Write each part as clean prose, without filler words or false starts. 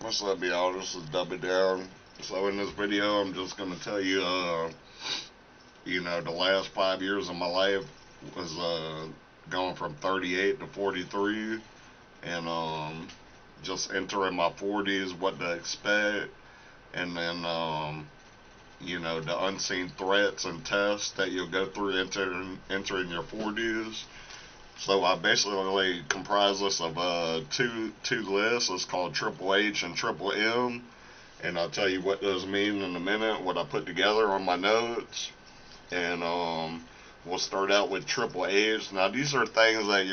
What's up, y'all? This is Dubitdown. So in this video, I'm just gonna tell you, the last 5 years of my life was going from 38 to 43, and just entering my 40s, what to expect, and then the unseen threats and tests that you'll go through entering your 40s. So I basically comprise this of two lists. It's called Triple H and Triple M, and I'll tell you what those mean in a minute. What I put together on my notes, and we'll start out with Triple H. Now these are things that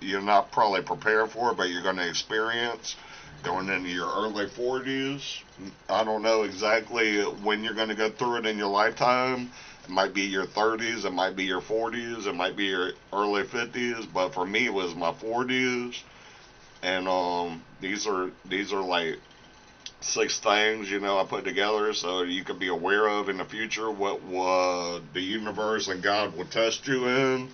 you're not probably prepared for, but you're gonna experience going into your early 40s. I don't know exactly when you're gonna go through it in your lifetime. It might be your 30s, it might be your 40s, it might be your early 50s, but for me it was my 40s. And these are like 6 things, I put together so you can be aware of in the future what the universe and God will test you in.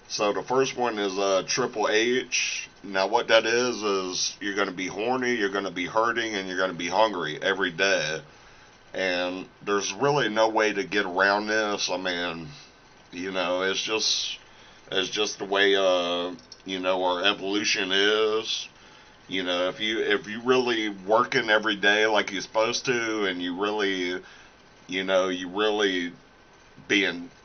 So the first one is Triple H. Now what that is you're going to be horny, you're going to be hurting, and you're going to be hungry every day. And there's really no way to get around this. I mean, it's just the way our evolution is. If you really working every day like you're supposed to, and you really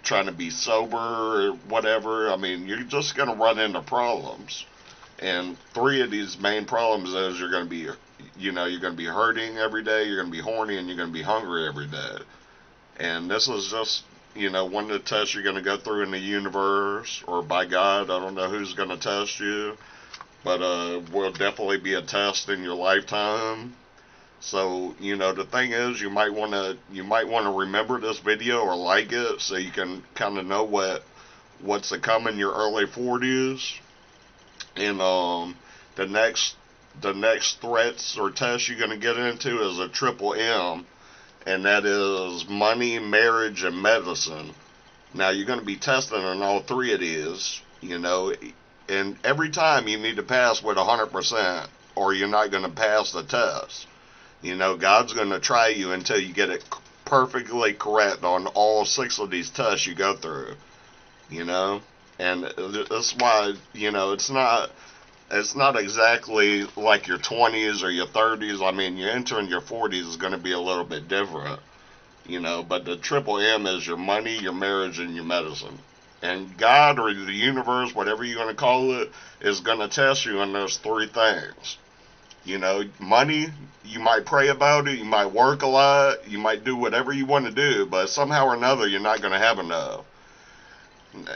trying to be sober or whatever, I mean, you're just gonna run into problems. And 3 of these main problems is you're gonna be hurting every day, you're gonna be horny, and you're gonna be hungry every day. And this is just one of the tests you're gonna go through in the universe, or by God. I don't know who's gonna test you, but will definitely be a test in your lifetime. So the thing is, you might want to remember this video or like it so you can kind of know what's to come in your early 40s. And the next threats or tests you're gonna get into is a Triple M, and that is money, marriage, and medicine. Now you're gonna be tested on all 3 of these, and every time you need to pass with 100%, or you're not gonna pass the test. God's gonna try you until you get it perfectly correct on all 6 of these tests you go through. And that's why it's not exactly like your 20s or your 30s. I mean, you're entering your 40s is going to be a little bit different, but the Triple M is your money, your marriage, and your medicine. And God, or the universe, whatever you're going to call it, is going to test you on those 3 things. Money, you might pray about it, you might work a lot, you might do whatever you want to do, but somehow or another you're not going to have enough.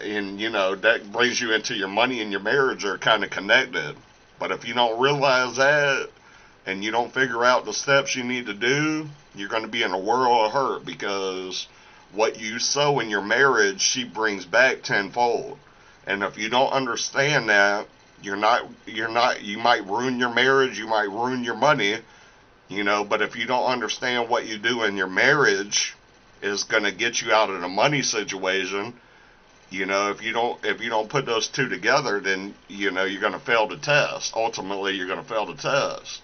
And that brings you into your money and your marriage are kind of connected. But if you don't realize that, and you don't figure out the steps you need to do, you're going to be in a world of hurt, because what you sow in your marriage, she brings back tenfold. And if you don't understand that, you might ruin your marriage, you might ruin your money, but if you don't understand what you do in your marriage is going to get you out of the money situation, if you don't put those 2 together, then you're going to fail the test. Ultimately, you're going to fail the test.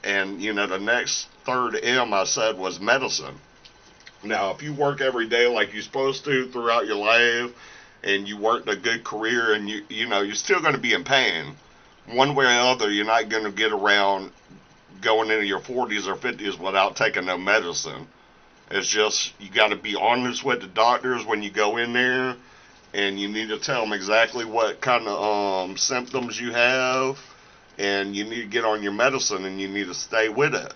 And the next 3rd M I said was medicine. Now, if you work every day like you're supposed to throughout your life, and you worked a good career, and you're still going to be in pain one way or another. You're not going to get around going into your 40s or 50s without taking no medicine. It's just you got to be honest with the doctors when you go in there. And you need to tell them exactly what kind of symptoms you have, and you need to get on your medicine, and you need to stay with it.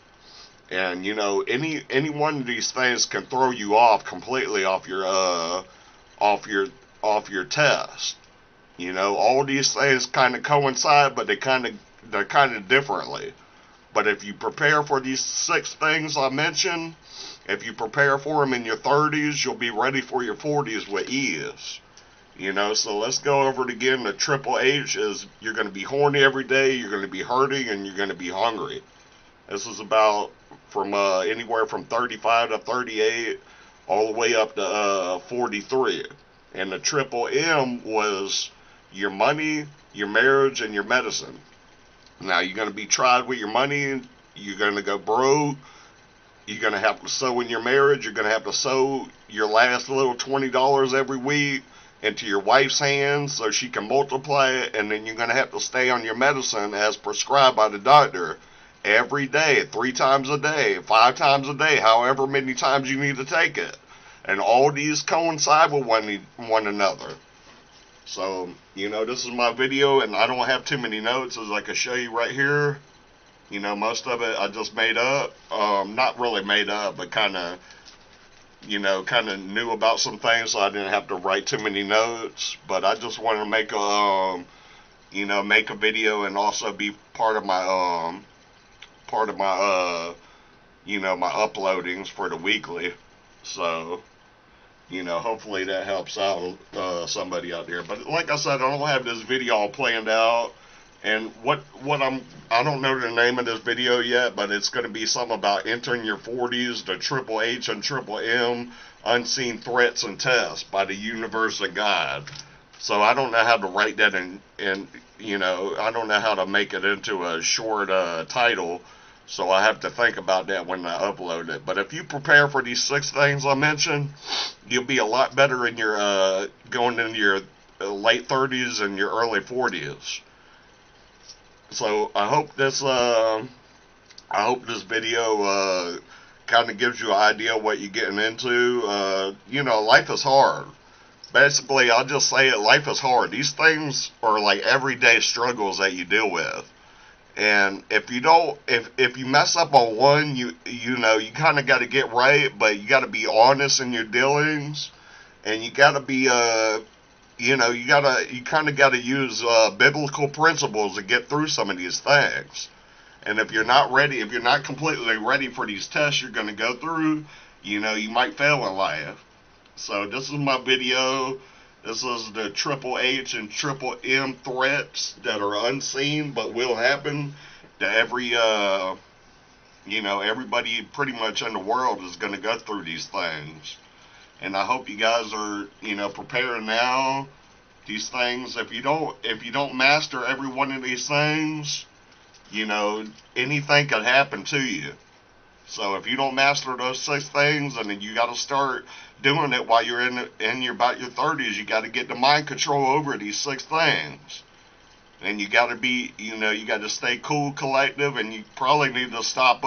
And any one of these things can throw you off completely off your test. All these things kind of coincide, but they're kind of differently. But if you prepare for these 6 things I mentioned, if you prepare for them in your 30s, you'll be ready for your 40s with ease. So let's go over it again. The Triple H is you're going to be horny every day, you're going to be hurting, and you're going to be hungry. This is about from anywhere from 35 to 38 all the way up to 43. And the Triple M was your money, your marriage, and your medicine. Now, you're going to be tried with your money you're going to go broke. You're going to have to sew in your marriage. You're going to have to sew your last little $20 every week into your wife's hands so she can multiply it, and then you're going to have to stay on your medicine as prescribed by the doctor every day, 3 times a day, 5 times a day, however many times you need to take it. And all these coincide with one another. So, this is my video, and I don't have too many notes, as I can show you right here. Most of it I just made up. Not really made up, but kind of knew about some things, so I didn't have to write too many notes. But I just wanted to make a video and also be part of my my uploadings for the weekly. So, hopefully that helps out somebody out there. But like I said, I don't have this video all planned out. And I don't know the name of this video yet, but it's going to be something about entering your 40s, the Triple H and Triple M, unseen threats and tests by the universe and God. So I don't know how to write that in I don't know how to make it into a short title. So I have to think about that when I upload it. But if you prepare for these 6 things I mentioned, you'll be a lot better in your going into your late 30s and your early 40s. So I hope this video kind of gives you an idea of what you're getting into. Life is hard. Basically, I'll just say it, life is hard. These things are like everyday struggles that you deal with. And if you mess up on one, you kind of got to get right, but you got to be honest in your dealings, and you got to be you kind of got to use biblical principles to get through some of these things. And if you're not ready, if you're not completely ready for these tests you're going to go through, you might fail in life. So this is my video. This is the Triple H and Triple M threats that are unseen but will happen to everybody pretty much in the world is going to go through these things. And I hope you guys are, preparing now. These things, if you don't master every one of these things, anything could happen to you. So if you don't master those 6 things, and then you got to start doing it while you're in about your 30s. You got to get the mind control over these 6 things. And you got to be, you got to stay cool, collective, and you probably need to stop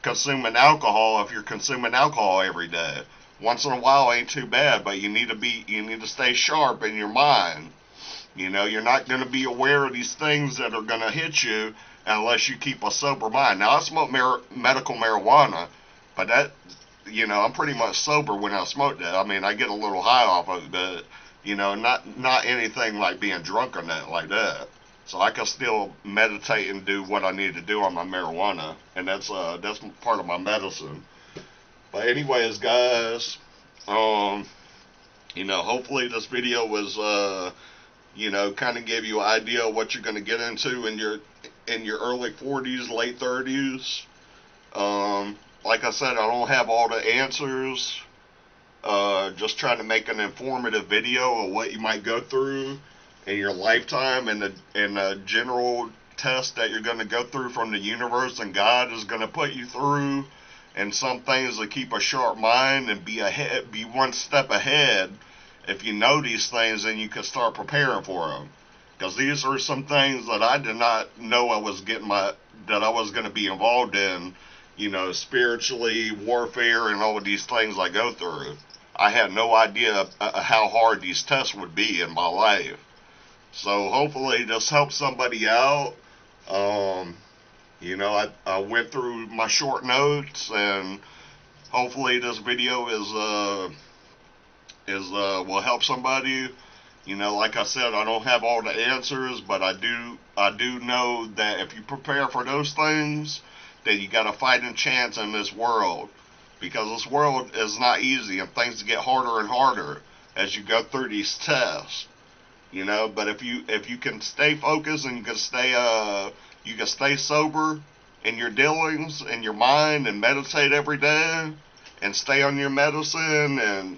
consuming alcohol if you're consuming alcohol every day. Once in a while ain't too bad, but you need to stay sharp in your mind. You're not going to be aware of these things that are going to hit you unless you keep a sober mind. Now, I smoke medical marijuana, but that, I'm pretty much sober when I smoke that. I mean, I get a little high off of it, but, not anything like being drunk on that like that. So I can still meditate and do what I need to do on my marijuana, and that's part of my medicine. But anyways, guys, hopefully this video was, kind of gave you an idea of what you're going to get into in your early 40s, late 30s. Like I said, I don't have all the answers. Just trying to make an informative video of what you might go through in your lifetime, and the general test that you're going to go through from the universe and God is going to put you through. And some things to keep a sharp mind and be one step ahead. If you know these things, then you can start preparing for them. Because these are some things that I did not know I was going to be involved in. Spiritually, warfare, and all of these things I go through. I had no idea how hard these tests would be in my life. So hopefully this helps somebody out. I went through my short notes, and hopefully this video will help somebody. Like I said, I don't have all the answers, but I do know that if you prepare for those things, then you got a fighting chance in this world, because this world is not easy, and things get harder and harder as you go through these tests. But if you can stay focused and you can stay sober in your dealings, in your mind, and meditate every day, and stay on your medicine, and,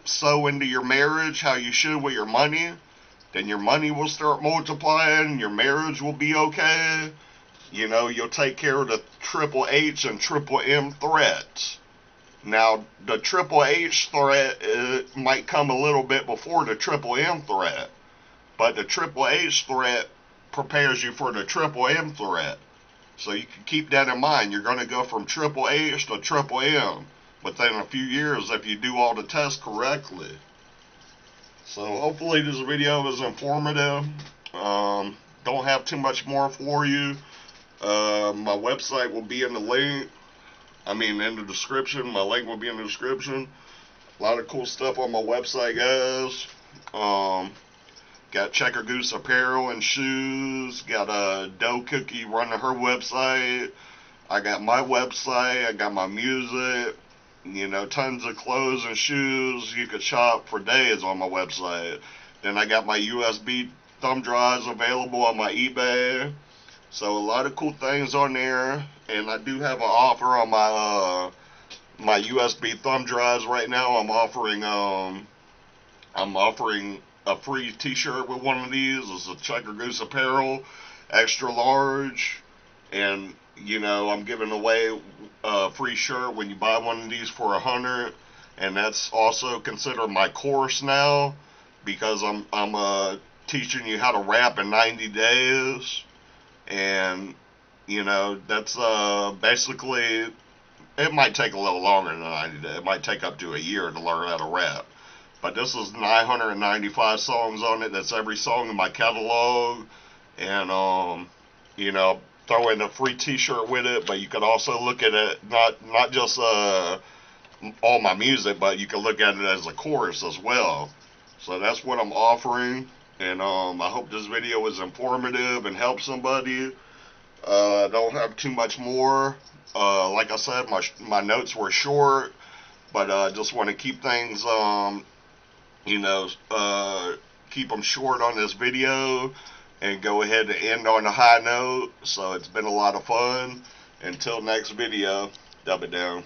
sow into your marriage how you should with your money, then your money will start multiplying, your marriage will be okay, you know, you'll take care of the Triple H and Triple M threats. Now, the Triple H threat might come a little bit before the Triple M threat, but the Triple H threat prepares you for the Triple M threat. So you can keep that in mind. You're going to go from Triple H to Triple M within a few years if you do all the tests correctly. So hopefully this video was informative. Don't have too much more for you. My website will be in the link. In the description. My link will be in the description. A lot of cool stuff on my website, guys. Got CheckeredGooseApparel and shoes. Got a Dough Cookie running her website. I got my website. I got my music. You know, tons of clothes and shoes. You could shop for days on my website. Then I got my USB thumb drives available on my eBay. So a lot of cool things on there. And I do have an offer on my USB thumb drives right now. I'm offering a free t-shirt with one of these. It's a CheckeredGooseApparel extra large, and you know, I'm giving away a free shirt when you buy one of these for $100, and that's also considered my course now, because I'm teaching you how to rap in 90 days, and you know, that's basically, it might take a little longer than 90 days. It might take up to a year to learn how to rap. But this is 995 songs on it. That's every song in my catalog. And, you know, throw in a free t-shirt with it. But you can also look at it, not just all my music, but you can look at it as a course as well. So that's what I'm offering. And I hope this video was informative and helped somebody. I don't have too much more. Like I said, my notes were short. But I just want to keep things... you know, keep them short on this video and go ahead and end on a high note. So it's been a lot of fun. Until next video, Dubitdown.